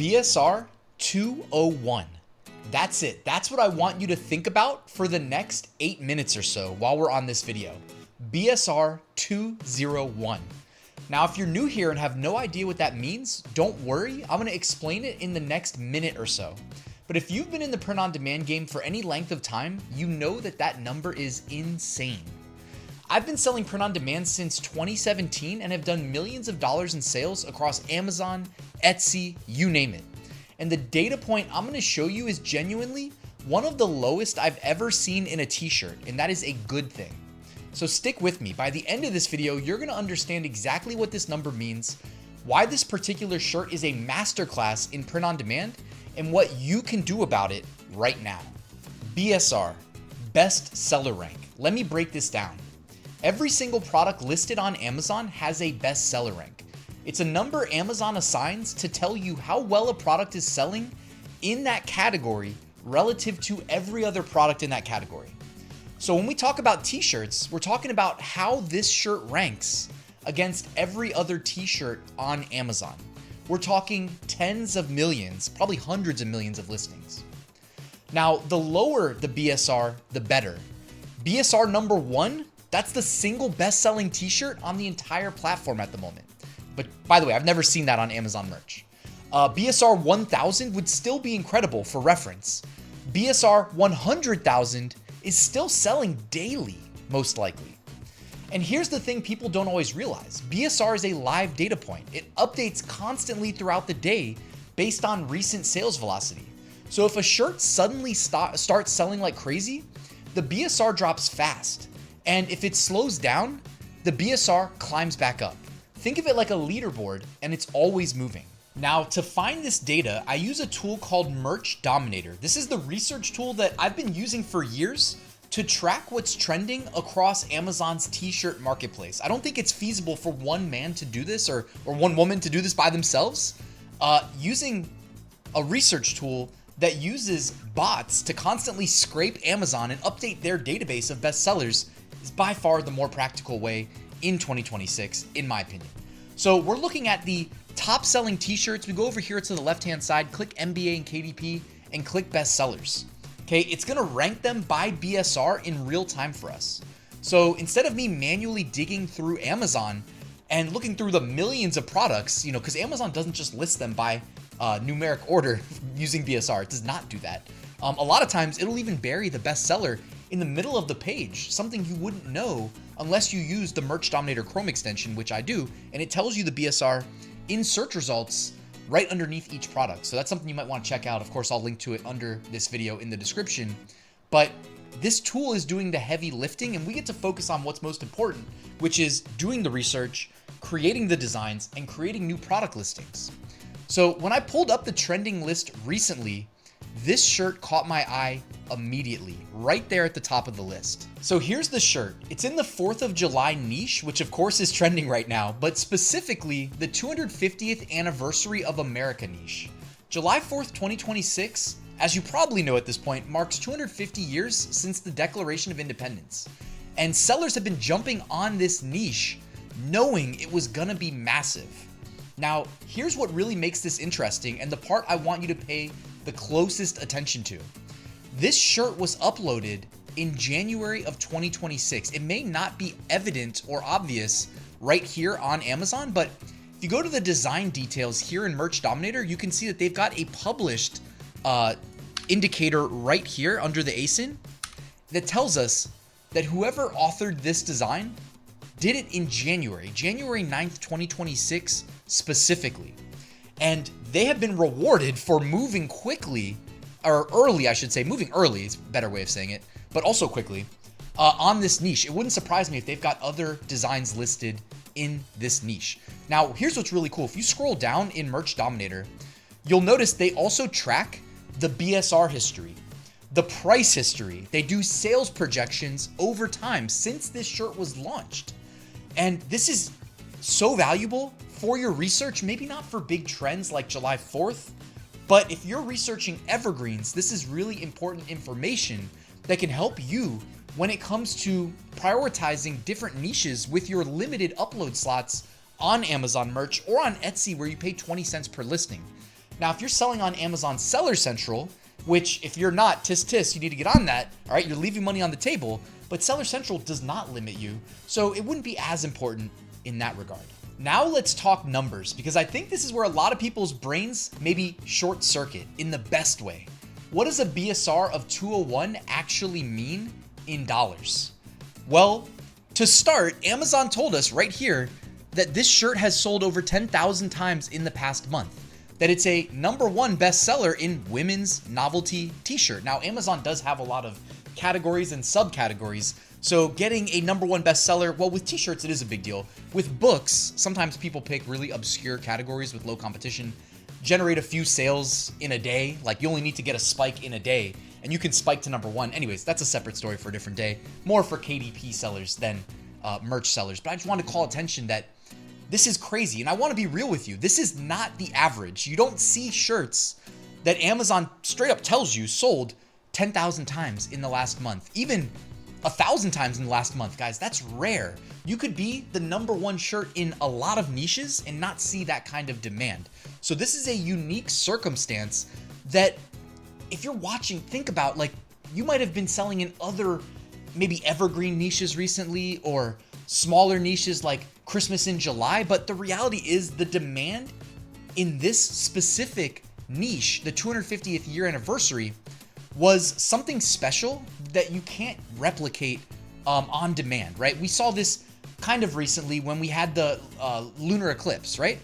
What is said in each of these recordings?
BSR 201. That's it. That's what I want you to think about for the next 8 minutes or so while we're on this video. BSR 201. Now, if you're new here and have no idea what that means, don't worry. I'm going to explain it in the next minute or so. But if you've been in the print-on-demand game for any length of time, you know that that number is insane. I've been selling print-on-demand since 2017 and have done millions of dollars in sales across Amazon, Etsy, you name it. And the data point I'm going to show you is genuinely one of the lowest I've ever seen in a t-shirt, and that is a good thing. So stick with me. By the end of this video, you're going to understand exactly what this number means, why this particular shirt is a masterclass in print-on-demand, and what you can do about it right now. BSR, best seller rank. Let me break this down. Every single product listed on Amazon has a best seller rank. It's a number Amazon assigns to tell you how well a product is selling in that category relative to every other product in that category. So when we talk about t-shirts, we're talking about how this shirt ranks against every other t-shirt on Amazon. We're talking tens of millions, probably hundreds of millions of listings. Now, the lower the BSR, the better. BSR number 1, that's the single best-selling t-shirt on the entire platform at the moment. But by the way, I've never seen that on Amazon merch. BSR 1000 would still be incredible for reference. BSR 100,000 is still selling daily, most likely. And here's the thing people don't always realize. BSR is a live data point. It updates constantly throughout the day based on recent sales velocity. So if a shirt suddenly starts selling like crazy, the BSR drops fast. And if it slows down, the BSR climbs back up. Think of it like a leaderboard, and it's always moving. Now, to find this data, I use a tool called Merch Dominator. This is the research tool that I've been using for years to track what's trending across Amazon's t-shirt marketplace. I don't think it's feasible for one man to do this or one woman to do this by themselves. Using a research tool that uses bots to constantly scrape Amazon and update their database of bestsellers is by far the more practical way in 2026, in my opinion. So we're looking at the top selling t-shirts. We go over here to the left-hand side, click MBA and KDP, and click bestsellers. Okay, it's gonna rank them by BSR in real time for us. So instead of me manually digging through Amazon and looking through the millions of products, because Amazon doesn't just list them by numeric order using BSR. It does not do that. A lot of times it'll even bury the bestseller in the middle of the page, something you wouldn't know unless you use the Merch Dominator Chrome extension, which I do, and it tells you the BSR in search results right underneath each product. So that's something you might want to check out. Of course, I'll link to it under this video in the description. But this tool is doing the heavy lifting, and we get to focus on what's most important, which is doing the research, creating the designs, and creating new product listings. So when I pulled up the trending list recently, this shirt caught my eye immediately, right there at the top of the list. So here's the shirt. It's in the 4th of July niche, which of course is trending right now, but specifically the 250th anniversary of America niche. July 4th, 2026, as you probably know at this point, marks 250 years since the Declaration of Independence. And sellers have been jumping on this niche knowing it was gonna be massive. Now, here's what really makes this interesting and the part I want you to pay the closest attention to. This shirt was uploaded in January of 2026. It may not be evident or obvious right here on Amazon, but if you go to the design details here in Merch Dominator, you can see that they've got a published indicator right here under the ASIN that tells us that whoever authored this design did it in January 9th, 2026 specifically. And they have been rewarded for moving quickly, or early, I should say, moving early is a better way of saying it, but also quickly, on this niche. It wouldn't surprise me if they've got other designs listed in this niche. Now, here's what's really cool. If you scroll down in Merch Dominator, you'll notice they also track the BSR history, the price history. They do sales projections over time since this shirt was launched. And this is so valuable for your research, maybe not for big trends like July 4th, but if you're researching evergreens, this is really important information that can help you when it comes to prioritizing different niches with your limited upload slots on Amazon merch or on Etsy where you pay 20 cents per listing. Now, if you're selling on Amazon Seller Central, which if you're not, tisk tisk, you need to get on that, all right? You're leaving money on the table, but Seller Central does not limit you, so it wouldn't be as important in that regard. Now let's talk numbers, because I think this is where a lot of people's brains maybe short circuit in the best way. What does a BSR of 201 actually mean in dollars? Well, to start, Amazon told us right here that this shirt has sold over 10,000 times in the past month, that it's a #1 bestseller in women's novelty t-shirt. Now, Amazon does have a lot of categories and subcategories, so getting a #1 bestseller, well, with t-shirts, it is a big deal. With books, sometimes people pick really obscure categories with low competition, generate a few sales in a day. Like, you only need to get a spike in a day, and you can spike to #1. Anyways, that's a separate story for a different day, more for KDP sellers than merch sellers. But I just want to call attention that this is crazy, and I want to be real with you. This is not the average. You don't see shirts that Amazon straight up tells you sold 10,000 times in the last month, even 1,000 times in the last month, guys. That's rare. You could be the #1 shirt in a lot of niches and not see that kind of demand. So this is a unique circumstance that, if you're watching, think about, like, you might have been selling in other maybe evergreen niches recently, or smaller niches like Christmas in July, but the reality is the demand in this specific niche, the 250th year anniversary, was something special that you can't replicate on demand, right? We saw this kind of recently when we had the lunar eclipse, right?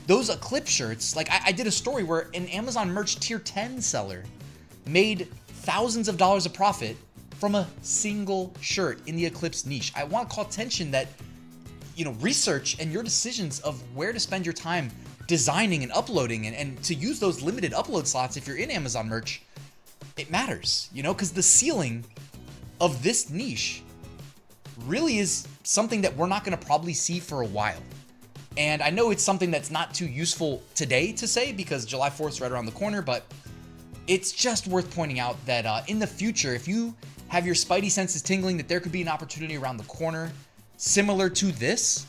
Those eclipse shirts, like I did a story where an Amazon merch tier 10 seller made thousands of dollars of profit from a single shirt in the eclipse niche. I want to call attention that, research and your decisions of where to spend your time designing and uploading and to use those limited upload slots if you're in Amazon merch, it matters, because the ceiling of this niche really is something that we're not going to probably see for a while. And I know it's something that's not too useful today to say because July 4th is right around the corner, but it's just worth pointing out that in the future, if you have your spidey senses tingling that there could be an opportunity around the corner similar to this,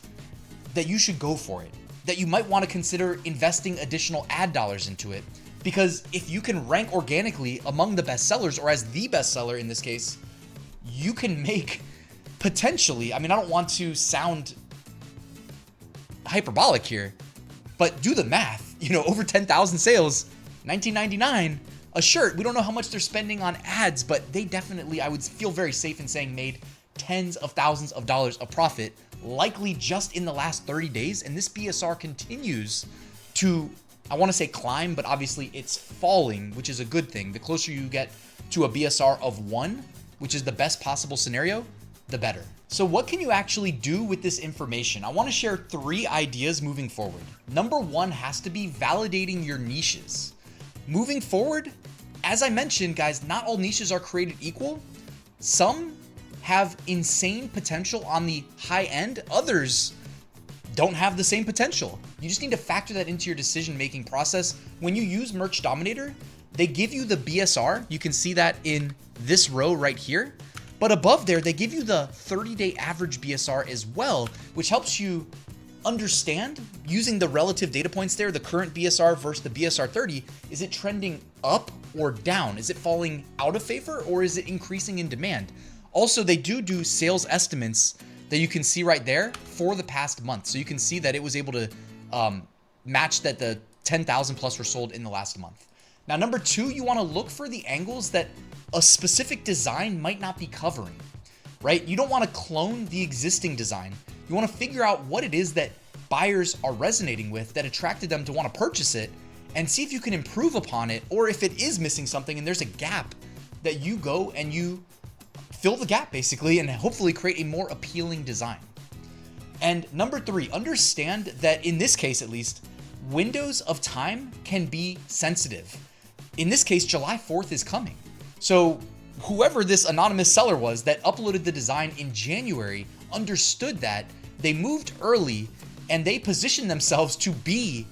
that you should go for it, that you might want to consider investing additional ad dollars into it. Because if you can rank organically among the best sellers, or as the best seller in this case, you can make potentially, I don't want to sound hyperbolic here, but do the math, over 10,000 sales, $19.99 a shirt. We don't know how much they're spending on ads, but they definitely, I would feel very safe in saying, made tens of thousands of dollars of profit, likely just in the last 30 days. And this BSR continues to, I want to say climb, but obviously it's falling, which is a good thing. The closer you get to a BSR of 1, which is the best possible scenario, the better. So what can you actually do with this information? I want to share 3 ideas moving forward. #1 has to be validating your niches. Moving forward, as I mentioned, guys, not all niches are created equal. Some have insane potential on the high end. Others don't have the same potential. You just need to factor that into your decision-making process. When you use Merch Dominator, they give you the BSR. You can see that in this row right here. But above there, they give you the 30-day average BSR as well, which helps you understand, using the relative data points there, the current BSR versus the BSR 30, is it trending up or down? Is it falling out of favor, or is it increasing in demand? Also, they do sales estimates that you can see right there for the past month. So you can see that it was able to match that the 10,000 plus were sold in the last month. Now, #2, you want to look for the angles that a specific design might not be covering, right? You don't want to clone the existing design. You want to figure out what it is that buyers are resonating with that attracted them to want to purchase it, and see if you can improve upon it, or if it is missing something and there's a gap, that you go and you fill the gap basically and hopefully create a more appealing design. And #3, understand that in this case at least, windows of time can be sensitive. In this case, July 4th is coming. So whoever this anonymous seller was that uploaded the design in January understood that, they moved early, and they positioned themselves to be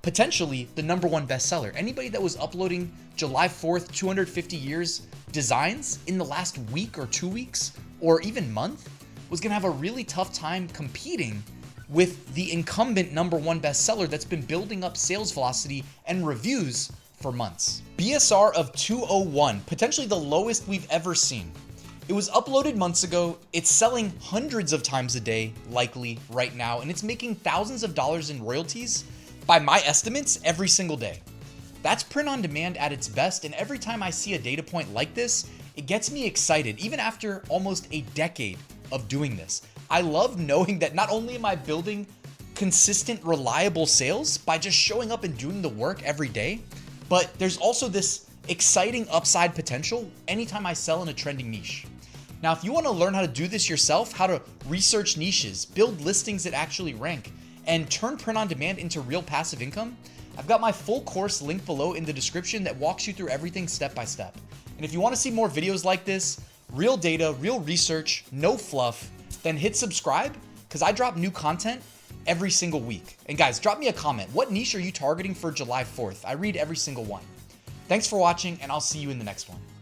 potentially the #1 bestseller. Anybody that was uploading July 4th, 250 years designs in the last week or 2 weeks or even month was going to have a really tough time competing with the incumbent #1 bestseller that's been building up sales velocity and reviews for months. BSR of 201, potentially the lowest we've ever seen. It was uploaded months ago, it's selling hundreds of times a day, likely right now, and it's making thousands of dollars in royalties, by my estimates, every single day. That's print on demand at its best, and every time I see a data point like this, it gets me excited, even after almost a decade of doing this. I love knowing that not only am I building consistent, reliable sales by just showing up and doing the work every day, but there's also this exciting upside potential anytime I sell in a trending niche. Now, if you want to learn how to do this yourself, how to research niches, build listings that actually rank, and turn print on demand into real passive income, I've got my full course linked below in the description that walks you through everything step by step. And if you want to see more videos like this, real data, real research, no fluff, then hit subscribe, because I drop new content every single week. And guys, drop me a comment. What niche are you targeting for July 4th? I read every single one. Thanks for watching, and I'll see you in the next one.